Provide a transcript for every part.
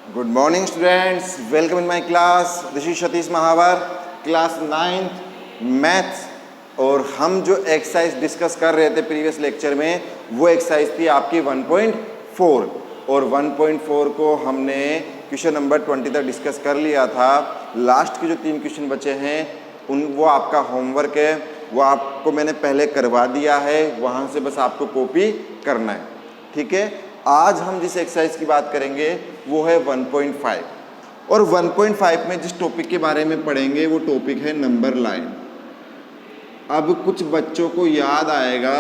Good morning students, welcome in my class. This is Satish Mahavar, class 9th maths. और हम जो exercise discuss कर रहे थे प्रीवियस लेक्चर में वो एक्सरसाइज थी आपकी 1.4 और 1.4 को हमने क्वेश्चन नंबर 20 तक डिस्कस कर लिया था। लास्ट के जो 3 क्वेश्चन बचे हैं वो आपका होमवर्क है, वो आपको मैंने पहले करवा दिया है, वहाँ से बस आपको कॉपी करना है, ठीक है। आज हम जिस एक्सरसाइज की बात करेंगे वो है 1.5 और 1.5 में जिस टॉपिक के बारे में पढ़ेंगे वो टॉपिक है नंबर लाइन। अब कुछ बच्चों को याद आएगा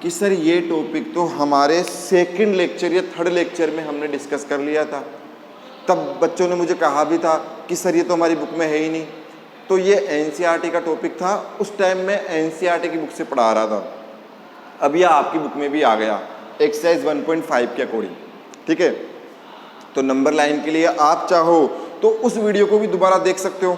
कि सर ये टॉपिक तो हमारे सेकंड लेक्चर या थर्ड लेक्चर में हमने डिस्कस कर लिया था। तब बच्चों ने मुझे कहा भी था कि सर ये तो हमारी बुक में है ही नहीं। तो ये एनसीईआरटी का टॉपिक था, उस टाइम मैं एनसीईआरटी की बुक से पढ़ा रहा था। अब यह आपकी बुक में भी आ गया एक्सरसाइज 1.5 के अकॉर्डिंग, ठीक है। तो नंबर लाइन के लिए आप चाहो तो उस वीडियो को भी दोबारा देख सकते हो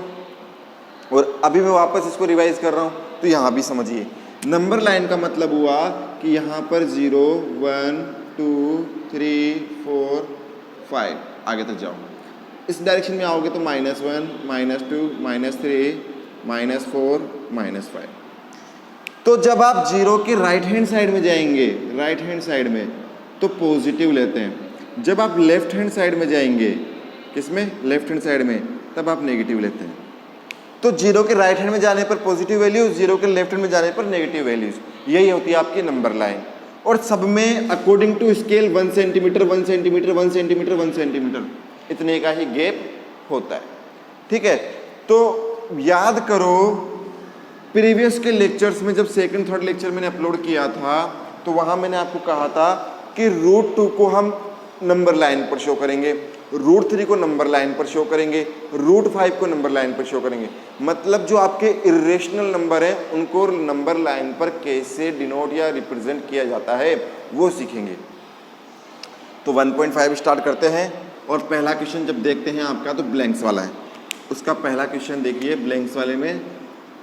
और अभी मैं वापस इसको रिवाइज कर रहा हूँ तो यहाँ भी समझिए। नंबर लाइन का मतलब हुआ कि यहाँ पर 0 1 2 3 4 5 आगे तक जाओ। इस डायरेक्शन में आओगे तो -1 -2 -3 -4 -5। तो जब आप 0 के राइट हैंड साइड में जाएंगे, राइट हैंड साइड में, तो पॉजिटिव लेते हैं। जब आप लेफ्ट हैंड साइड में जाएंगे, किसमें, लेफ्ट हैंड साइड में, तब आप नेगेटिव लेते हैं। तो 0 के राइट हैंड में जाने पर पॉजिटिव वैल्यूज, 0 के लेफ्ट हैंड में जाने पर नेगेटिव वैल्यूज, यही होती है आपकी नंबर लाइन। और सब में according to scale 1 centimetre 1 centimetre 1 centimetre 1 centimetre इतने का ही गैप होता है, ठीक है। तो याद करो प्रीवियस के लेक्चर्स में जब सेकंड थर्ड लेक्चर मैंने अपलोड किया था तो वहां मैंने आपको कहा था कि √2 को हम नंबर लाइन पर शो करेंगे, √3 को नंबर लाइन पर शो करेंगे, √5 को नंबर लाइन पर शो करेंगे। मतलब जो आपके इरेशनल नंबर हैं उनको नंबर लाइन पर कैसे डिनोट या रिप्रेजेंट किया जाता है वो सीखेंगे। तो 1.5 स्टार्ट करते हैं और पहला क्वेश्चन जब देखते हैं आपका तो ब्लैंक्स वाला है। उसका पहला क्वेश्चन देखिए, ब्लैंक्स वाले में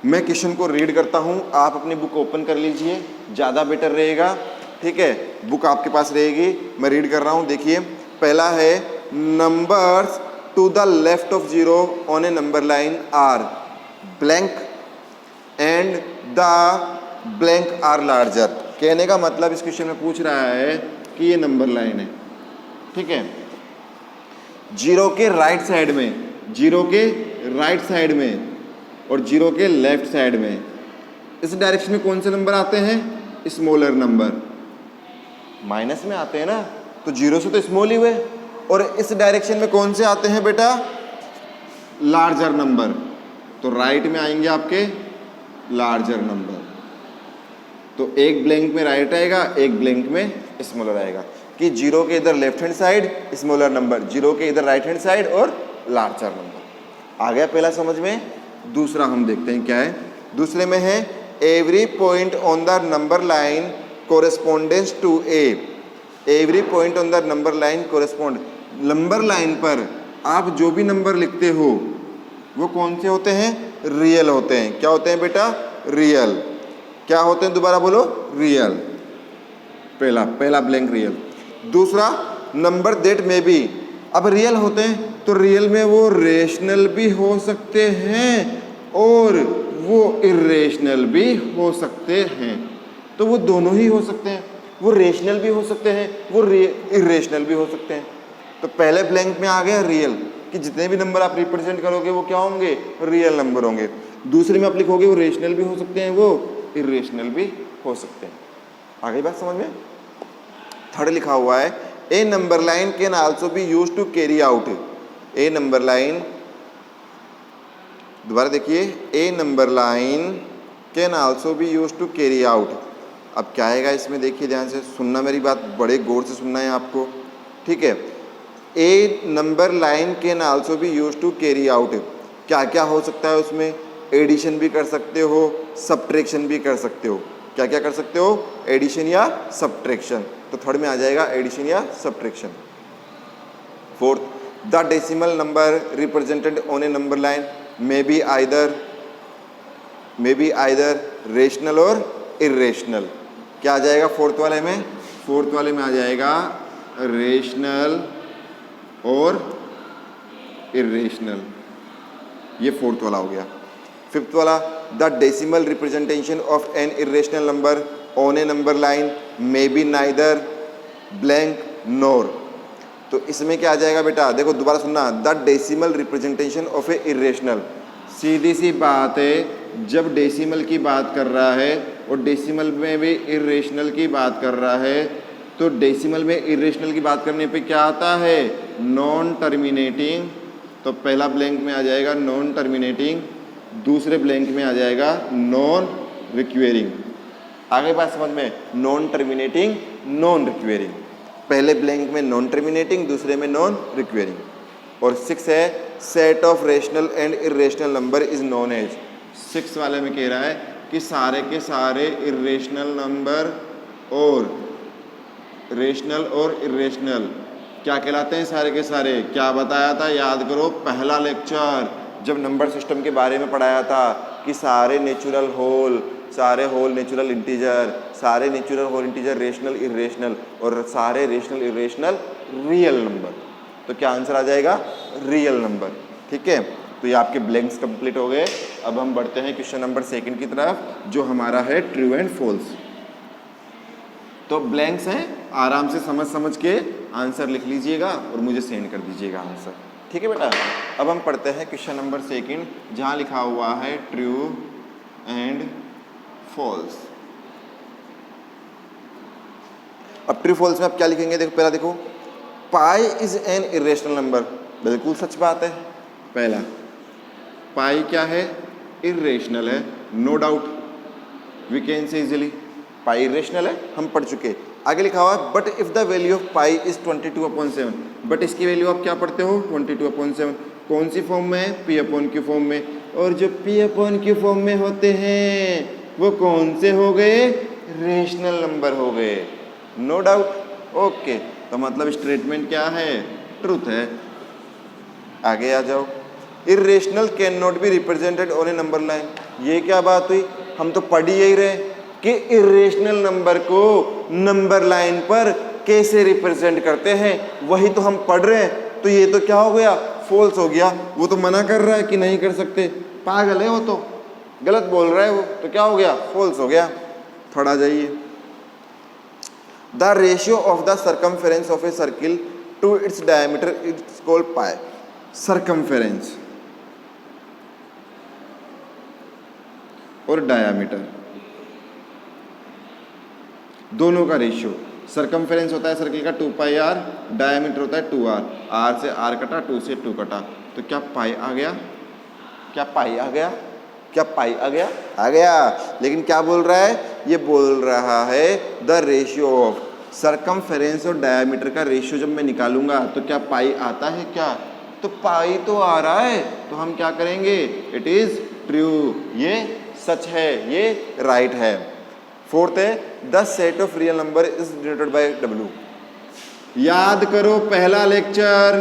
मैं क्वेश्चन को रीड करता हूं, आप अपनी बुक ओपन कर लीजिए, ज़्यादा बेटर रहेगा, ठीक है। बुक आपके पास रहेगी, मैं रीड कर रहा हूं। देखिए पहला है, numbers to the left of 0 on a number line are blank and the blank are larger. कहने का मतलब इस क्वेश्चन में पूछ रहा है कि ये नंबर लाइन है, ठीक है। 0 के राइट साइड में, 0 के राइट साइड में और 0 के लेफ्ट साइड में, इस डायरेक्शन में कौन से नंबर आते हैं, स्मॉलर नंबर, माइनस में आते हैं ना, तो 0 से तो स्मॉल ही हुए। और इस डायरेक्शन में कौन से आते हैं बेटा, लार्जर नंबर, तो राइट में आएंगे आपके लार्जर नंबर। तो एक ब्लैंक में राइट आएगा, एक ब्लैंक में स्मॉलर आएगा कि 0 के इधर left hand side smaller number, 0 के इधर राइट हैंड साइड और लार्जर नंबर। आ गया पहला समझ में। दूसरा हम देखते हैं क्या है। दूसरे में है, every point on the number line correspondence to A. Every point on the number line correspond, number line पर आप जो भी नंबर लिखते हो वो कौन से होते हैं, रियल होते हैं। क्या होते हैं बेटा, रियल। क्या होते हैं, दोबारा बोलो, रियल। पहला ब्लैंक रियल। दूसरा, नंबर दैट मे बी, अब रियल होते हैं तो रियल में वो रेशनल भी हो सकते हैं और वो इरेशनल भी हो सकते हैं। तो वो दोनों ही हो सकते हैं, वो रेशनल भी हो सकते हैं, वो इरेशनल भी हो सकते हैं। तो पहले ब्लैंक में आ गया रियल कि जितने भी नंबर आप रिप्रेजेंट करोगे वो क्या होंगे, रियल नंबर होंगे। दूसरे में आप लिखोगे वो रेशनल भी हो सकते हैं, वो इरेशनल भी हो सकते हैं। आ गई बात समझ में। थर्ड लिखा हुआ है, a number line can also be used to carry out. A number line, दोबारा देखिए, a number line can also be used to carry out. अब क्या आएगा इसमें, देखिए ध्यान से सुनना, मेरी बात बड़े गौर से सुनना है आपको, ठीक है। A number line can also be used to carry out, क्या क्या हो सकता है उसमें, एडिशन भी कर सकते हो, सब्ट्रैक्शन भी कर सकते हो। क्या क्या कर सकते हो, एडिशन या सब्ट्रैक्शन। तो थर्ड में आ जाएगा एडिशन या subtraction. Fourth, the decimal number represented on a number line may be either rational और इरेशनल। क्या आ जाएगा फोर्थ वाले में, फोर्थ वाले में आ जाएगा रेशनल और इरेशनल, ये फोर्थ वाला हो गया। फिफ्थ वाला, the decimal representation of an irrational number on a number line may be neither blank nor. तो इसमें क्या आ जाएगा बेटा, देखो दोबारा सुनना, the decimal representation of a irrational. सीधी सी बात है, जब डेसिमल की बात कर रहा है और डेसिमल में भी इरेशनल की बात कर रहा है, तो डेसिमल में इरेशनल की बात करने पे क्या आता है, नॉन टर्मिनेटिंग। तो पहला ब्लैंक में आ जाएगा नॉन टर्मिनेटिंग, दूसरे ब्लैंक में आ जाएगा नॉन रिक्वेरिंग। आगे बात समझ में, नॉन टर्मिनेटिंग, नॉन रिक्वेरिंग, पहले ब्लैंक में नॉन टर्मिनेटिंग, दूसरे में नॉन रिक्वेरिंग। और 6 है, set of rational and irrational number is known as. 6 वाले में कह रहा है कि सारे के सारे इरेशनल नंबर और रेशनल और इरेशनल क्या कहलाते हैं, सारे के सारे। क्या बताया था, याद करो पहला लेक्चर जब नंबर सिस्टम के बारे में पढ़ाया था कि सारे नेचुरल होल, सारे होल नेचुरल इंटीजर, सारे natural whole integer rational irrational, और सारे रेशनल इरेशनल रियल नंबर। तो क्या आंसर आ जाएगा, रियल नंबर। ठीक है, तो ये आपके ब्लैंक्स कंप्लीट हो गए। अब हम बढ़ते हैं क्वेश्चन नंबर 2 की तरफ, जो हमारा है ट्रू एंड फॉल्स। तो ब्लैंक्स हैं, आराम से समझ के आंसर लिख लीजिएगा और मुझे सेंड कर दीजिएगा आंसर। ठीक है बेटा, अब हम पढ़ते हैं क्वेश्चन नंबर 2 जहाँ लिखा हुआ है ट्रू एंड फॉल्स। अब ट्रू फॉल्स में आप क्या लिखेंगे, देखो पहला देखो, pi is an irrational number. बिल्कुल सच बात है। पहला, पाई क्या है, इरेशनल है, no doubt, we can say easily pi irrational है, हम पढ़ चुके। आगे लिखा हुआ है but if the value of pi is 22/7। But इसकी वैल्यू आप क्या पढ़ते हो, 22/7। कौन सी फॉर्म में है, P/Q फॉर्म में। और जो P/Q फॉर्म में होते हैं वो कौन से हो गए, रेशनल नंबर हो गए, नो डाउट। ओके, तो मतलब स्टेटमेंट क्या है, ट्रूथ है। आगे आ जाओ, irrational can not be represented on a number line. ये क्या बात हुई, हम तो पढ़ ही यही रहे कि इरेशनल नंबर को नंबर लाइन पर कैसे रिप्रेजेंट करते हैं, वही तो हम पढ़ रहे हैं। तो ये तो क्या हो गया, फॉल्स हो गया। वो तो मना कर रहा है कि नहीं कर सकते, पागल है वो, तो गलत बोल रहा है वो, तो क्या हो गया, फॉल्स हो गया। थोड़ा जाइए, the ratio of the circumference of a circle to its diameter is called pi. Circumference और डायमीटर दोनों का रेशियो, सर्कमफेरेंस होता है सर्किल का 2πr, डायमीटर होता है 2r। r से r कटा, 2 से 2 कटा, तो क्या पाई आ गया, क्या पाई आ गया, क्या पाई आ गया, आ गया। लेकिन क्या बोल रहा है, ये बोल रहा है द रेशियो ऑफ सर्कमफेरेंस और डायमीटर का रेशियो जब मैं निकालूंगा तो क्या पाई आता है क्या, तो पाई तो आ रहा है, तो हम क्या करेंगे, इट इज ट्रू, ये सच है, ये राइट है। फोर्थ है, the set of real number is denoted by W। याद करो पहला लेक्चर,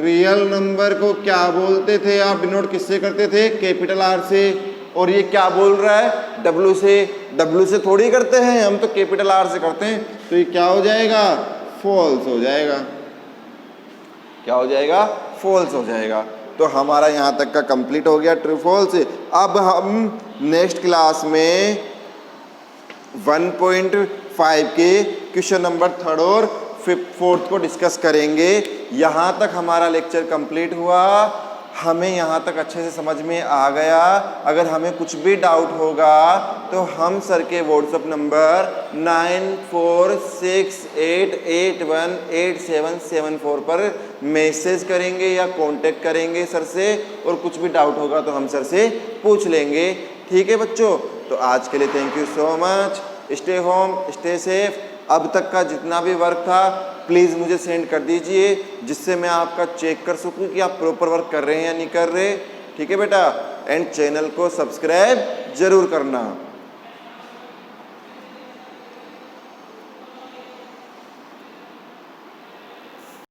रियल नंबर को क्या बोलते थे आप, डिनोट किससे करते थे, कैपिटल R से। और ये क्या बोल रहा है, W से। W से थोड़ी करते हैं हम, तो कैपिटल R से करते हैं। तो ये क्या हो जाएगा, फॉल्स हो जाएगा। क्या हो जाएगा, फॉल्स हो जाएगा। तो हमारा यहाँ तक का कंप्लीट हो गया ट्रू फॉल्स। अब हम नेक्स्ट क्लास में 1.5 के क्वेश्चन नंबर 3 और 4 को डिस्कस करेंगे। यहाँ तक हमारा लेक्चर कंप्लीट हुआ, हमें यहाँ तक अच्छे से समझ में आ गया। अगर हमें कुछ भी डाउट होगा तो हम सर के व्हाट्सएप नंबर 9468818774 पर मैसेज करेंगे या कांटेक्ट करेंगे सर से, और कुछ भी डाउट होगा तो हम सर से पूछ लेंगे। ठीक है बच्चों, तो आज के लिए thank you so much. Stay home, stay safe. अब तक का जितना भी वर्क था प्लीज़ मुझे सेंड कर दीजिए, जिससे मैं आपका चेक कर सकूं कि आप प्रॉपर वर्क कर रहे हैं या नहीं कर रहे। ठीक है बेटा, एंड चैनल को सब्सक्राइब जरूर करना।